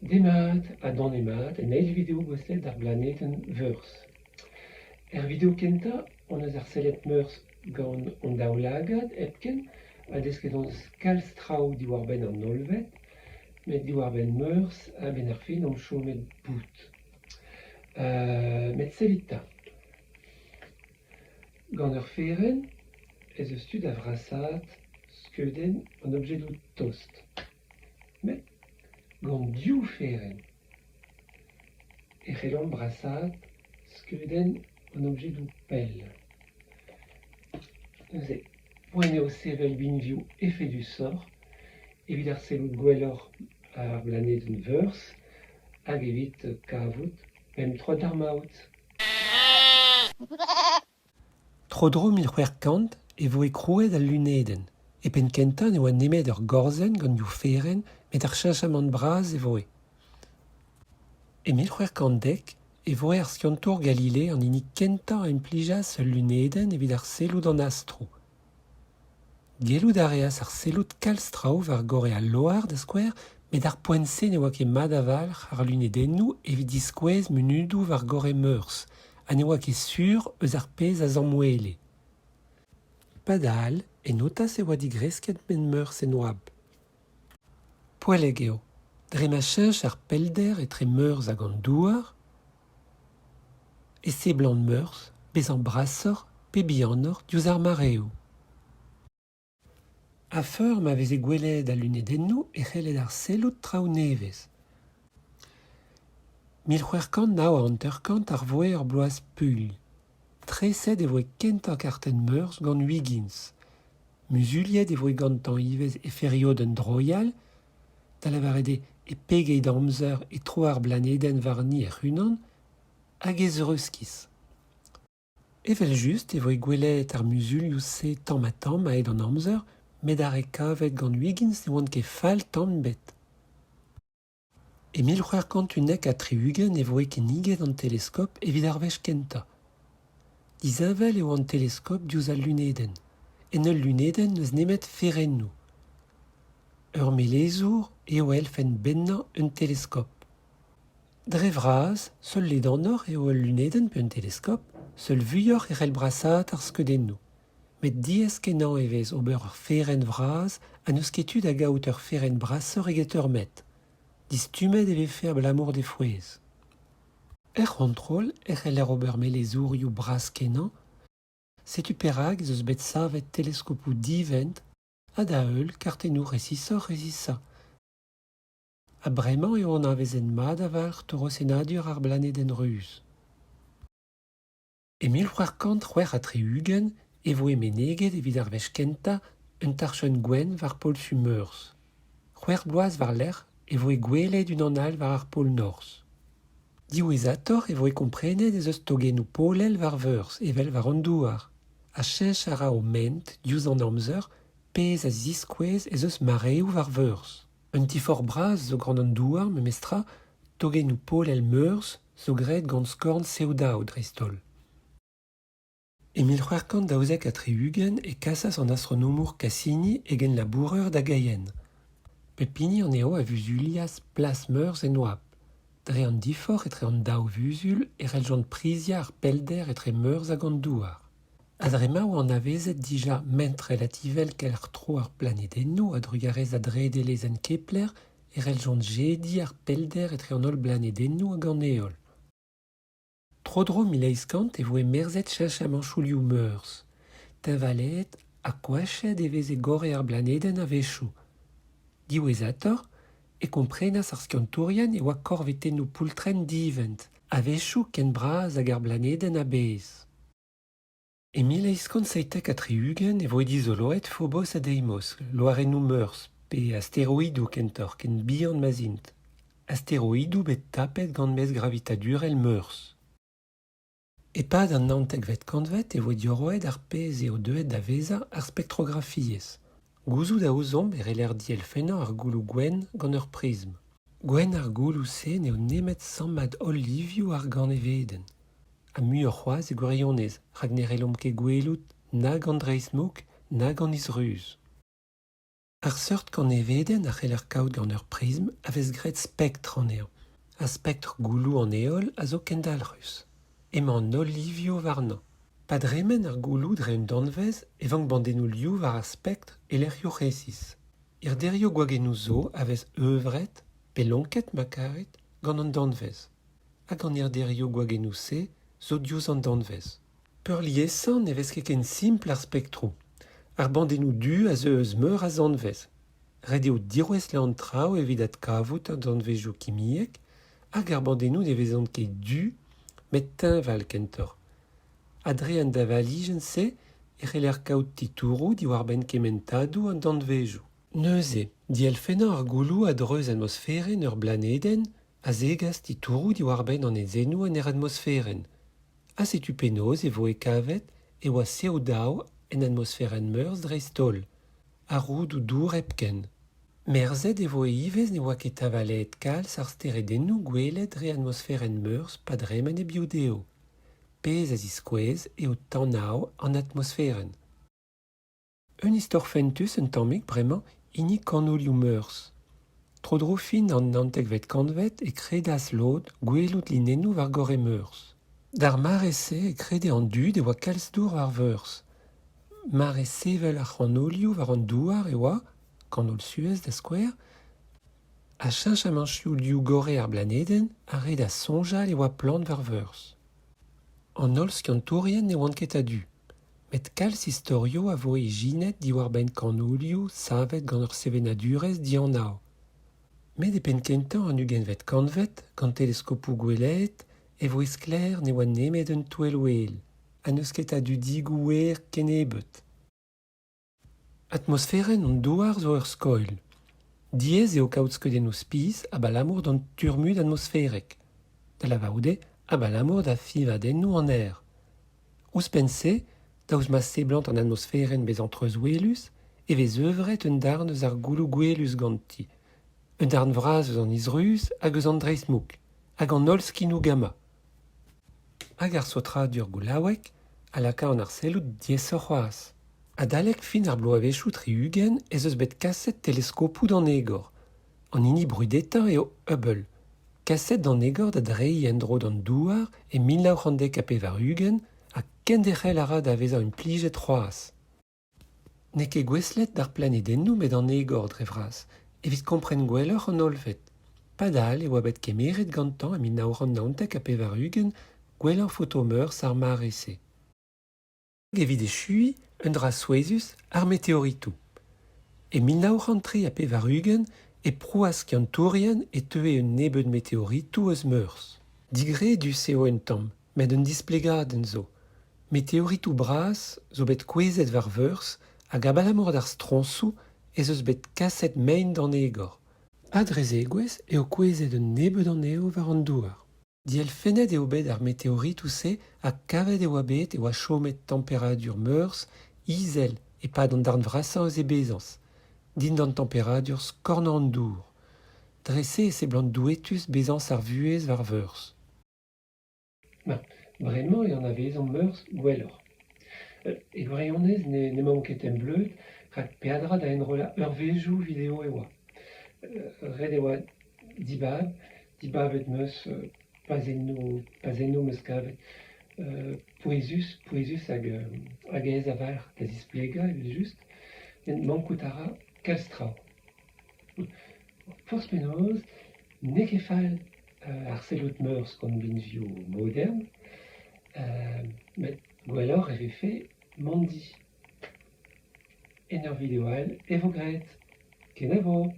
Demat a dan emat en eil video goslet ar planeten Veurs. Video kenta, on eus ar sellet meurs gant on daoulagad epken, a desket on kalstrao diwar-benn an olvet, met diwar-benn meurs a ben ar fin om chomet bout. Met selita. Gant ur feren, ez eus tud a vrasat skeudenn an objedoù tost. Met gant diou feren, e c'hellan brasat skeudenn an objedoù pell. Neuze poent eo sevel binvioù efe du sor, evit ar sellout gwelloc'h ar blanedenn Veurs, hag evit kavout pem troad ar maout. Tro-dro 1500 e vo e krouet al luneden. E pen kentan e oa nemet ur gorzen gant diou feren met ar cheñchamant bras e vo e. E 1510 e vo e ar skiantour Galilée an inig kentañ implijas al luneden evit ar sellout an astro. Gelout a reas ar sellout kalstrao war gore al loar da skouer, met ar poent-se ne oa ket mat avalc'h ar lunedennoù evit diskouez munudou war gore meurs, ha ne oa ket sur eus ar pezh a zammouele. Padal, en otas e oa digresket men meurs en oab. Poeleg eo, dre ma cheñch ar pelder etre meurs hag an douar, e se blant meurs, bez an brasor, pe bihanoc'h diouzh ar mareo. A feur ma veze gwelet al lunedennoù e c'hellet ar sellout traoù nevez. 1500 nav a hanterkant ar voe ur bloaz pull. Treset e voe kentañ kartenn meurs gant Huygens. Muzuliet e voe gantañ ivez e feriodenn droial, da lavaret e pegeit amzer e tro ar blanedenn warni e c'hunan, hag e zeureuzkiz. Evel just e voe gwelet ar muzulioù-se tamm a tamm a-hed an amzer, met ar e kavet gant Huygens ne oant ket fall tamm bet. E 1501 a Trihugen e voe ket niget an teleskop evit ar wech kenta. Disavel eo an teleskop diouzh al luneden. En ul luneden neus nemet ferennoù. Ur melezour eo elfen bennañ un teleskop. Dre vraz, seul ledannoc'h eo ul luneden pe un teleskop, seul vuioc'h e c'hell brasat ar skeudennoù. Met diez kenañ evez ober ur feren vraz ha neus ket tud a gaout ur feren brasor eget ur met. Distumet e vefe a blamour de frouez. Control, e c'heller ober melezourioù bras kenañ, setu perag eus bet savet teleskopou divent, ha da heul kartennoù resisa. A bremañ eo an avezenn mat avalc'h torosenadur ar blanedenn ruz. E 1500 a Trihugen e voe meneget evit ar wech kenta un tarchenn gwenn war pol-su meurs. C'hwec'h bloaz war lec'h e voe gwelet unan all war ar pol norzh. Diouezator e voe komprenet ez eus togennoù polel war Veurs evel war an douar. A cheñch a ra o ment diouzh an amzer pezh a ziskouez ez eus mareoù war Veurs. Un tifor bras zo gant an douar me mestra togennoù polel meurs zo graet gant skorn seodaou dreistol. E 1500 a Trihugen e kasas an astronomour Cassini egen laboureur da gaien. Pepini an eo a vuzulias plas meurs en oab. Dre an difor etre an daou vuzul e reljant prizia ar pelder etre meurs hag an douar. Adremañ an avezet dija ment relativel kel ar tro ar planedennoù a drugarez adredelez en Kepler e reljant jedi ar pelder etre an ol blanedennoù hag an eol. Tro-dro 1500 e voe merzet cheñchamanchoulioù meurs. Teñvalet a koachet e veze gore ar blanedenn a vechou. Diouezator, e komprenas ar skiantourian e oa korvetennoù poultrenn divent, a vechou ken bras hag ar blanedenn a bez. E 1500 a Trihugen e voe dizoloet Phobos a Deimos, loarennoù meurs, pe asteroidou kentor ken bihan mazint. Asteroidou bet tapet gant mes gravitadurel meurs. E pad an naontek vet kantvet e voe dioroet ar pezh eo deuet da veza ar spektrografiez. Gouzout a ozomp e reler dielfennañ ar goulou gwenn gant ur prism. Gwenn ar goulou-se neo nemet sammad olivioù ar ganevedenn. A muioc'h c'hoazh e gwirionez, rak ne relomp ket gwelout nag an dreist-mouk nag an isruz. Ar seurt gant eveden ar c'heller kaout gant ur prism a vez gret spectre an eo. A spectre goulou an eol a zo kendalrus. Emañ an olivio varnan. Pa dremen ar goulou dre un danvez evank bandennoù liou var ar spectre e lec'hio c'hesis. Ir derio gwagennoù zo a vez euvret, pelonket ma karet, gant an danvez. Hag an ir derio gwagennoù se zo diouz an danvez. Peur liesan ne vez ket ken simple ar spectrou. Ar bandennoù du a zeu eus meur a zanvez. Red eo dirouez le an traoù evidat kavout an danvezioù kimiek, hag ar bandennoù ne vezont ket du, met teñval kentor. Adre an da valijen se, e c'heller kaout titourou di war ben kementadou an danvezioù. Neuze, di elfennañ ar goulou a dreuz atmosferen ur blaneden, a zegas titourou di war ben an ezennoù en er atmosferen. A setu penoz e vo e kavet e oa seo daou en atmosferen meurs dre stol. A roud ou dour epken. Merzet e vo e ivez ne oa ket tavalet kalz ar steredennoù gwelet dre atmosferen meurs pa dremen e biodeo. Pez a ziskouez eo tanaou an atmosferen. Un istorfentus un tammig bremañ ini kanolioù meurs. Tro-dro fin an nantek kantvet e kredas lod gwelout linennoù var gore meurs. D'ar mare-se e krede an dud e oa kalz dour war veurs. Mare-sevel ar c'hanolioù war an douar e oa, kanol suez da skouer, a cheñch a manchioù liou gore ar blaneden a red a sonjal e oa plant war veurs. An holl skiantourien ne oant ket a du. Met kalz istorio a vo e jinet di war ben kanolioù savet gant ur sevenadurez di an ao. Met e pen kentañ an ugen vet kantvet, gant teleskopou gwelet, e vo eskler ne oa nemet un touel ouel. A neus ket a du digou wer ken ebet. Atmosferen an douar zo ur skoil. Diez eo kaout skeudennoù spiz a balamour d'an turmud atmosferek. Da la vaoude a balamour da fivadennoù an aer. Ouzpense, daouz ma seblant an atmosferen bez antreuz ouelus, e vez euvret un darn eus ar goulou gwelus ganti. Un darn vraz eus an izrus hag eus an dreiz mouk, hag an holl skinou gamma. Hag ar sotradur goulaouek, a laka an ar sellout diez ur c'hoaz. Adalek fin ar bloavezhioù tri-ugent ez eus bet kaset teleskopou d'an egor. An hini brudetañ eo Hubble. Kaset d'an egor da dreiñ en-dro d'an douar e 1900 a pevar ugent a kenderc'hel a ra da vezañ un plijet c'hoaz. Ne ket gweslet d'ar planedennoù met an egor dre vras, evit kompren gwelloc'h an olvet. Padal e oa bet kemeret gantañ a 1990 a pevar ugent gwelloc'h fotomeurs ar mare-se. Evit e chui un dra souezus ar meteoritou. E 1903 a pevar ugent e prouaz skiantourien e teue un nebeud meteoritou eus meurs. Digre du seo un tamm, met un displegad en zo. Meteoritou bras zo bet kouezet war veurs hag abalamour d'ar stronsou ez eus bet kaset mein d'an egor. Adrez egouez eo kouezet un nebeud an eo war an douar. Diel fenet eo bet ar meteoritou se a kavet e oa bet e oa chomet temperadur meurs izel e pad an darn vrasañ eus e bezans. Din d'an temperadur skornan an dour. Drese e seblant douetus bezans ar vuez war veurs. Bremañ e an avezan meurs gwelloc'h. E vreonez ne manket en bleud, rak peadra da enrola urvezhioù video e oa. Red e oa dibavet meus pazennoù meus kavet. Pouezus hag ez avar da displega evel just, en mankout a ra kalz traoù. Forzh penaos, ne ket fall ar sellout meurs gant binvioù modern, met gwelloc'h e vefe mandi. En ur video all, e vo graet. Kenavo!